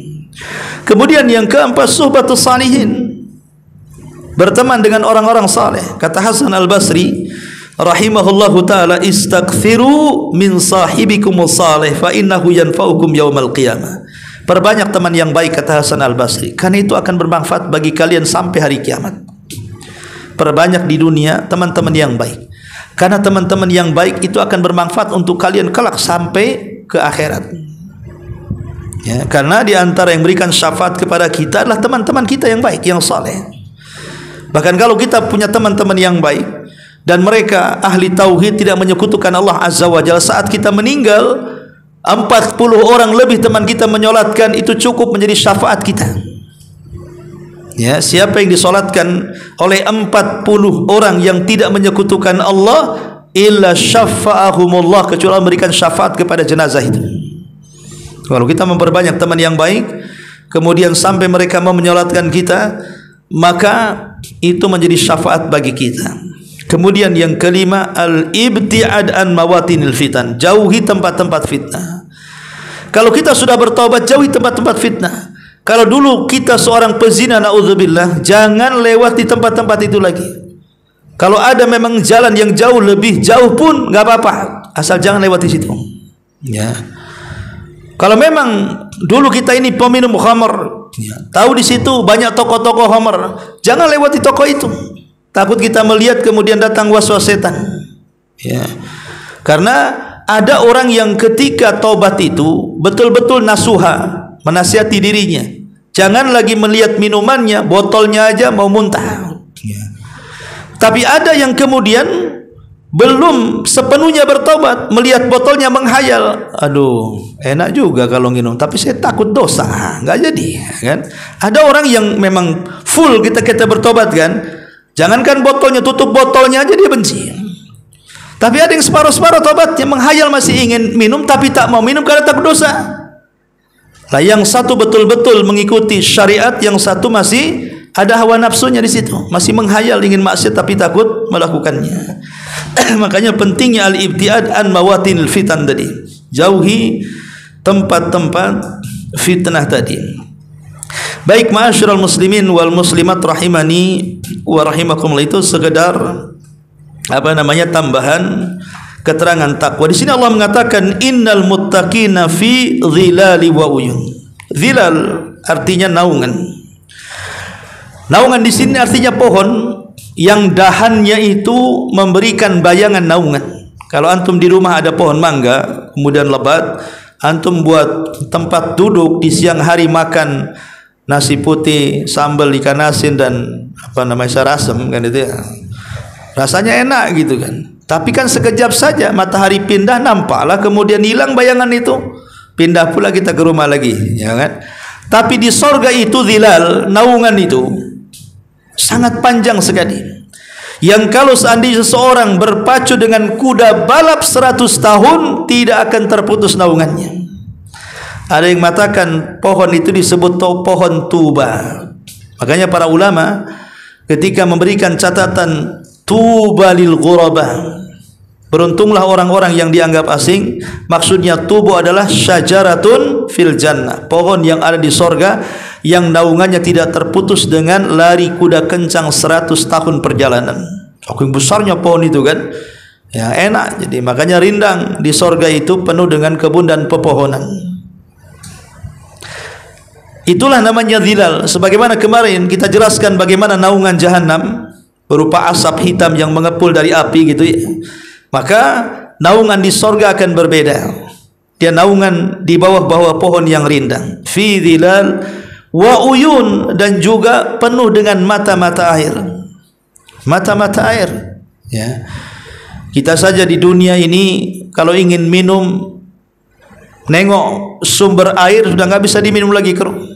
Speaker 2: Kemudian yang keempat, suhbatus salihin, berteman dengan orang-orang saleh. Kata Hasan al-Basri rahimahullahu taala, istaghfiru min sahibikumul salih fa innahu yanfa'ukum yaumal qiyamah. Perbanyak teman yang baik, kata Hasan al-Basri, karena itu akan bermanfaat bagi kalian sampai hari kiamat. Perbanyak di dunia teman-teman yang baik, karena teman-teman yang baik itu akan bermanfaat untuk kalian kelak sampai ke akhirat. Ya, karena di antara yang berikan syafaat kepada kita adalah teman-teman kita yang baik, yang saleh. Bahkan kalau kita punya teman-teman yang baik dan mereka ahli tauhid, tidak menyekutukan Allah Azza wa Jalla, saat kita meninggal 40 orang lebih teman kita menyolatkan, itu cukup menjadi syafaat kita. Ya, siapa yang disolatkan oleh 40 orang yang tidak menyekutukan Allah, illa syafa'ahumullah, kecuali memberikan syafaat kepada jenazah itu. Kalau kita memperbanyak teman yang baik, kemudian sampai mereka mau menyolatkan kita, maka itu menjadi syafaat bagi kita. Kemudian yang kelima, al-ibti'ad an mawatinil fitan, jauhi tempat-tempat fitnah. Kalau kita sudah bertaubat, jauhi tempat-tempat fitnah. Kalau dulu kita seorang pezina, naudzubillah, jangan lewati tempat-tempat itu lagi. Kalau ada memang jalan yang jauh, lebih jauh pun nggak apa-apa, asal jangan lewati situ. Ya. Kalau memang dulu kita ini peminum khamr, ya, tahu di situ banyak toko-toko khamr, jangan lewati toko itu. Takut kita melihat kemudian datang waswas setan. Ya. Karena ada orang yang ketika taubat itu betul-betul nasuha, menasihati dirinya, jangan lagi melihat minumannya, botolnya aja mau muntah. Ya. Tapi ada yang kemudian belum sepenuhnya bertobat, melihat botolnya menghayal, aduh enak juga kalau minum, tapi saya takut dosa, nggak jadi, kan? Ada orang yang memang full kita bertobat, kan? Jangankan botolnya, tutup botolnya aja dia benci. Tapi ada yang separuh-separuh tobatnya, menghayal masih ingin minum tapi tak mau minum karena takut dosa. Lah yang satu betul-betul mengikuti syariat, yang satu masih ada hawa nafsunya di situ, masih menghayal ingin maksiat tapi takut melakukannya. Makanya pentingnya al-ibtiad an mawatinil fitan tadi, jauhi tempat-tempat fitnah tadi. Baik, ma'asyiral muslimin wal muslimat rahimani wa rahimakumullah, itu sekedar tambahan keterangan takwa. Di sini Allah mengatakan innal muttaqina fi dhilali wa uyun. Dhilal artinya naungan. Naungan di sini artinya pohon yang dahannya itu memberikan bayangan naungan. Kalau antum di rumah ada pohon mangga, kemudian lebat, antum buat tempat duduk di siang hari, makan nasi putih, sambal ikan asin dan sarasem, kan itu ya. Rasanya enak gitu kan. Tapi kan sekejap saja matahari pindah, nampaklah kemudian hilang bayangan itu. pindah pula kita ke rumah lagi, ya kan? Tapi di sorga itu zilal, naungan itu sangat panjang sekali, yang kalau seandainya seseorang berpacu dengan kuda balap 100 tahun tidak akan terputus naungannya. Ada yang mengatakan pohon itu disebut pohon tuba. Makanya para ulama ketika memberikan catatan tuba lil ghuraba, beruntunglah orang-orang yang dianggap asing, maksudnya tubu adalah syajaratun fil jannah, pohon yang ada di sorga yang naungannya tidak terputus dengan lari kuda kencang 100 tahun perjalanan. Saking besarnya pohon itu kan, ya enak. Jadi makanya rindang di sorga itu penuh dengan kebun dan pepohonan. Itulah namanya zilal. Sebagaimana kemarin kita jelaskan bagaimana naungan jahanam berupa asap hitam yang mengepul dari api gitu ya. Maka naungan di sorga akan berbeda. Dia naungan di bawah-bawah pohon yang rindang. Fi zilal wa uyun, dan juga penuh dengan mata-mata air. Mata-mata air. Ya. Kita saja di dunia ini kalau ingin minum, nengok sumber air sudah nggak bisa diminum lagi, keruh.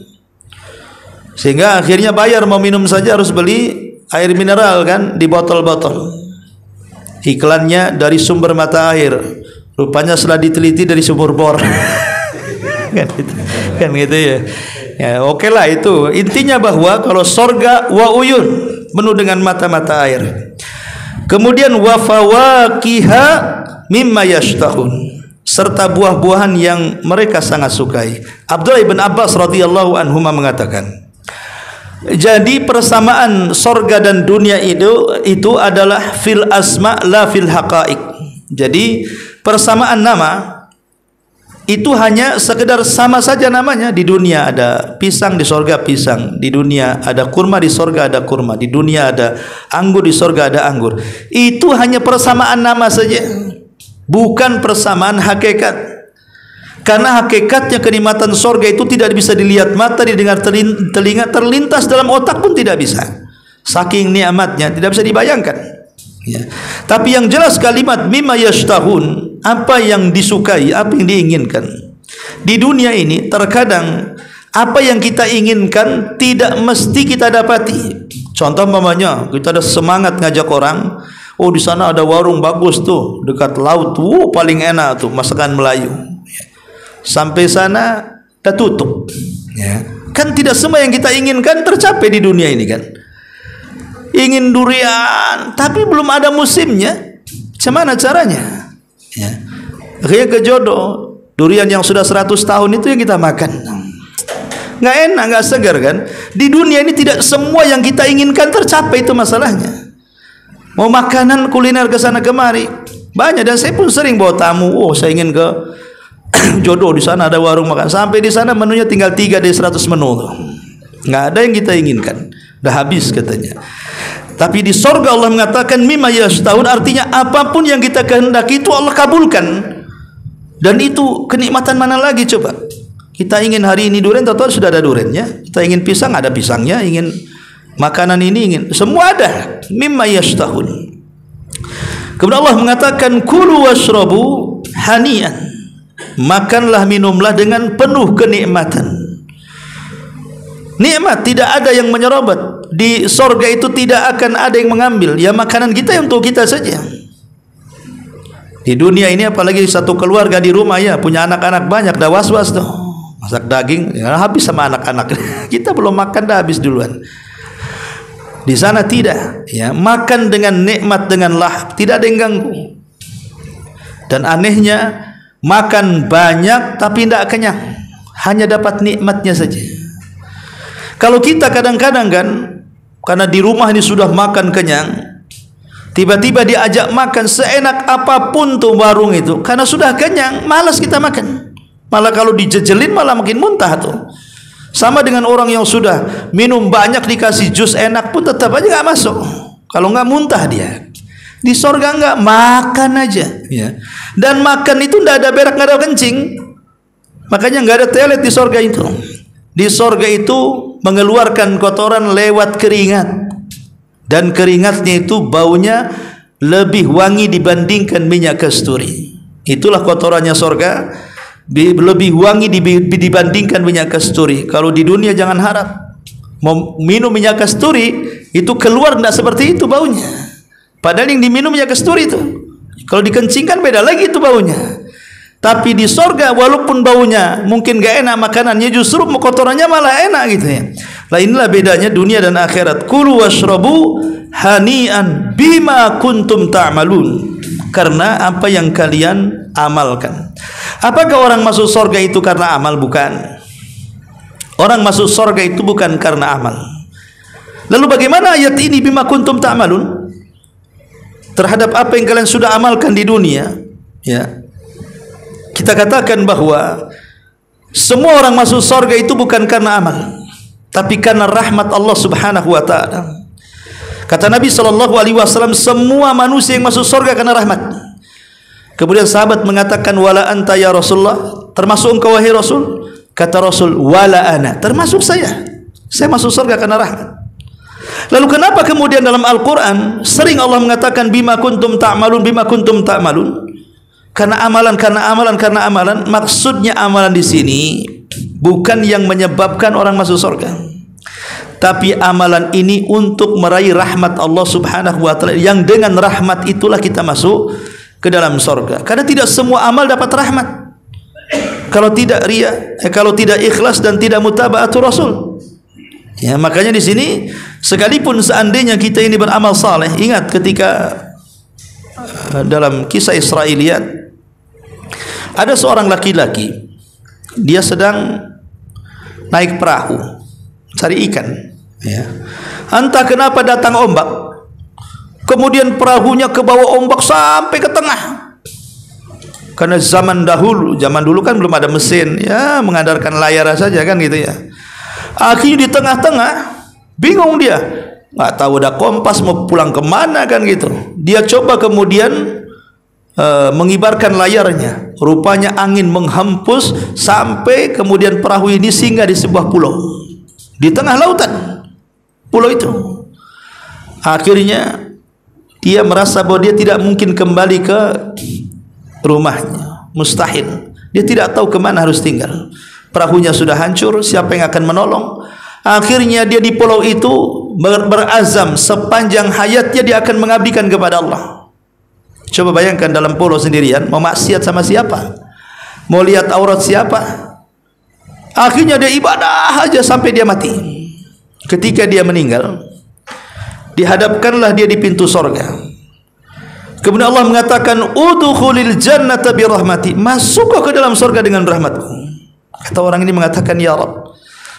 Speaker 2: Sehingga akhirnya bayar mau minum saja harus beli air mineral kan di botol-botol. Iklannya dari sumber mata air, rupanya setelah diteliti dari sumur bor. kan gitu ya. Ya oke lah itu. Intinya bahwa kalau sorga wa uyun, penuh dengan mata-mata air. Kemudian wa fawakiha mimma yashtahun, serta buah-buahan yang mereka sangat sukai. Abdullah bin Abbas radhiyallahu anhu mengatakan, jadi persamaan sorga dan dunia itu adalah fil asma la fil haqa'iq. Jadi persamaan nama itu hanya sekedar sama saja namanya. Di dunia ada pisang, di sorga pisang. Di dunia ada kurma, di sorga ada kurma. Di dunia ada anggur, di sorga ada anggur. Itu hanya persamaan nama saja, bukan persamaan hakikat. Karena hakikatnya kenikmatan sorga itu tidak bisa dilihat mata, didengar telinga, terlintas dalam otak pun tidak bisa. Saking nikmatnya tidak bisa dibayangkan. Ya. Tapi yang jelas kalimat mimma yashtahun, apa yang disukai, apa yang diinginkan. Di dunia ini terkadang apa yang kita inginkan tidak mesti kita dapati. Contoh umpamanya kita ada semangat ngajak orang, oh di sana ada warung bagus tuh dekat laut, paling enak tuh masakan Melayu. Sampai sana dah tutup, ya. Kan tidak semua yang kita inginkan tercapai di dunia ini kan. Ingin durian tapi belum ada musimnya, gimana caranya? Ya. Akhirnya kejodoh durian yang sudah 100 tahun itu yang kita makan, nggak enak, nggak segar kan. Di dunia ini tidak semua yang kita inginkan tercapai, itu masalahnya. Mau makanan kuliner ke sana kemari banyak, dan saya pun sering bawa tamu, oh saya ingin ke jodoh, di sana ada warung makan. Sampai di sana menunya tinggal 3 dari 100 menu tuh. Nggak ada yang kita inginkan, udah habis katanya. Tapi di sorga Allah mengatakan mimma yashtahun, artinya apapun yang kita kehendaki itu Allah kabulkan. Dan itu kenikmatan mana lagi coba? Kita ingin hari ini durian, tahu-tahu sudah ada duriannya. Kita ingin pisang, ada pisangnya. Ingin makanan ini, ingin semua ada. Mimma yashtahun. Kemudian Allah mengatakan kulu washrabu hanian, makanlah minumlah dengan penuh kenikmatan. Nikmat tidak ada yang menyerobot. Di sorga itu tidak akan ada yang mengambil. Ya makanan kita untuk kita saja. Di dunia ini apalagi satu keluarga di rumah ya, punya anak-anak banyak, dah was-was tuh. Masak daging, ya, habis sama anak-anak. Kita belum makan dah habis duluan. Di sana tidak, ya, makan dengan nikmat, dengan lahap, tidak ada yang ganggu. Dan anehnya makan banyak tapi tidak kenyang, hanya dapat nikmatnya saja. Kalau kita kadang-kadang kan, karena di rumah ini sudah makan kenyang, tiba-tiba diajak makan seenak apapun tuh warung itu, karena sudah kenyang, malas kita makan. Malah kalau dijejelin malah makin muntah tuh. Sama dengan orang yang sudah minum banyak dikasih jus enak pun tetap aja nggak masuk. Kalau nggak muntah dia. Di sorga nggak, makan aja, ya. Dan makan itu nggak ada berak, nggak ada kencing. Makanya nggak ada toilet di sorga itu. Di sorga itu mengeluarkan kotoran lewat keringat, dan keringatnya itu baunya lebih wangi dibandingkan minyak kasturi. Itulah kotorannya sorga. lebih wangi dibandingkan minyak kasturi. Kalau di dunia jangan harap mau minum minyak kasturi itu keluar tidak seperti itu baunya. Padahal yang diminum minyak kasturi itu kalau dikencingkan beda lagi itu baunya. Tapi di sorga walaupun baunya mungkin gak enak makanannya, justru kotorannya malah enak gitu ya. Lah inilah bedanya dunia dan akhirat. Kulu washrabu hani'an bima kuntum ta'malun. Karena apa yang kalian amalkan. Apakah orang masuk sorga itu karena amal? Bukan. Orang masuk sorga itu bukan karena amal. Lalu bagaimana ayat ini bima kuntum ta'malun terhadap apa yang kalian sudah amalkan di dunia? Ya. Kita katakan bahwa semua orang masuk surga itu bukan karena amal, tapi karena rahmat Allah Subhanahu wa taala. Kata Nabi SAW, semua manusia yang masuk surga karena rahmat. Kemudian sahabat mengatakan, wala anta ya Rasulullah, termasuk engkau wahai Rasul? Kata Rasul, wala ana, termasuk saya masuk surga karena rahmat. Lalu kenapa kemudian dalam Al-Quran sering Allah mengatakan bima kuntum ta'malun, bima kuntum ta'malun? Karena amalan. Maksudnya amalan di sini bukan yang menyebabkan orang masuk surga, tapi amalan ini untuk meraih rahmat Allah Subhanahu wa taala, yang dengan rahmat itulah kita masuk ke dalam surga. Karena tidak semua amal dapat rahmat kalau tidak riya, kalau tidak ikhlas dan tidak mutaba'atul Rasul. Ya, makanya di sini sekalipun seandainya kita ini beramal saleh, ingat ketika dalam kisah Israiliyat ada seorang laki-laki, dia sedang naik perahu cari ikan, ya. Entah kenapa datang ombak, kemudian perahunya ke bawah ombak sampai ke tengah. Karena zaman dulu kan belum ada mesin, ya, mengandalkan layar saja kan gitu ya. Akhirnya di tengah-tengah bingung dia, nggak tahu ada kompas mau pulang kemana kan gitu. Dia coba kemudian mengibarkan layarnya, rupanya angin menghempus sampai kemudian perahu ini singgah di sebuah pulau di tengah lautan. Pulau itu akhirnya dia merasa bahwa dia tidak mungkin kembali ke rumahnya, mustahil. Dia tidak tahu kemana harus tinggal, perahunya sudah hancur, siapa yang akan menolong? Akhirnya dia di pulau itu berazam sepanjang hayatnya dia akan mengabdikan kepada Allah. Coba bayangkan dalam pulau sendirian, mau maksiat sama siapa? Mau lihat aurat siapa? Akhirnya dia ibadah aja sampai dia mati. Ketika dia meninggal, dihadapkanlah dia di pintu sorga. Kemudian Allah mengatakan, udkhulil jannata bi rahmati, masuklah ke dalam sorga dengan rahmatku. Kata orang ini mengatakan, ya Rabb,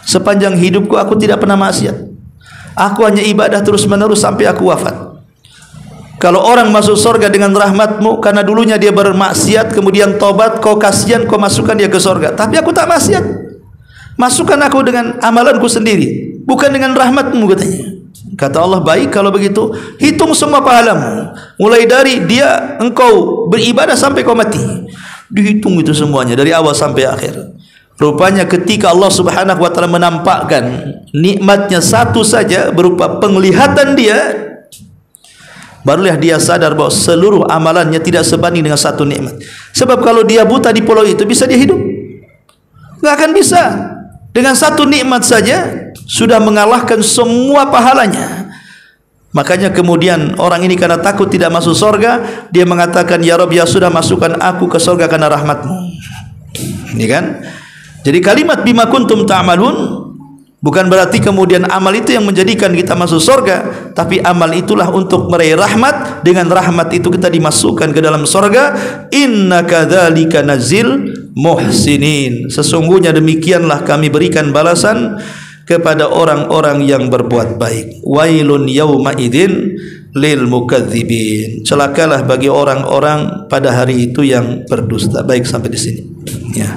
Speaker 2: sepanjang hidupku aku tidak pernah maksiat, aku hanya ibadah terus menerus sampai aku wafat. Kalau orang masuk surga dengan rahmatmu, karena dulunya dia bermaksiat, kemudian tobat, kau kasihan, kau masukkan dia ke surga. Tapi aku tak maksiat, masukkan aku dengan amalanku sendiri, bukan dengan rahmatmu, katanya. Kata Allah, baik kalau begitu, hitung semua pahalamu, mulai dari dia engkau beribadah sampai kau mati. Dihitung itu semuanya dari awal sampai akhir. Rupanya ketika Allah Subhanahu wa taala menampakkan nikmatnya satu saja berupa penglihatan dia, barulah dia sadar bahwa seluruh amalannya tidak sebanding dengan satu nikmat. Sebab kalau dia buta di pulau itu, bisa dia hidup? Nggak akan bisa. Dengan satu nikmat saja sudah mengalahkan semua pahalanya. Makanya kemudian orang ini karena takut tidak masuk surga, dia mengatakan, ya Rabb, ya sudah, masukkan aku ke surga karena rahmatmu. Ini kan? Jadi kalimat bima kuntum ta'malun bukan berarti kemudian amal itu yang menjadikan kita masuk surga, tapi amal itulah untuk meraih rahmat. Dengan rahmat itu kita dimasukkan ke dalam surga. Inna kadzalika nazil muhsinin, sesungguhnya demikianlah kami berikan balasan kepada orang-orang yang berbuat baik. Wailun yauma idzin lil mukadzibin, celakalah bagi orang-orang pada hari itu yang berdusta. Baik, sampai di sini ya.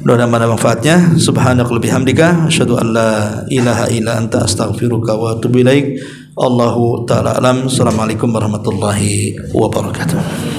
Speaker 2: Mudah-mudahan manfaatnya. Subhanakallahumma bihamdika asyhadu an la ilaha illa anta astaghfiruka wa atubu ilaik. Allahu ta'ala alam. Assalamualaikum warahmatullahi wabarakatuh.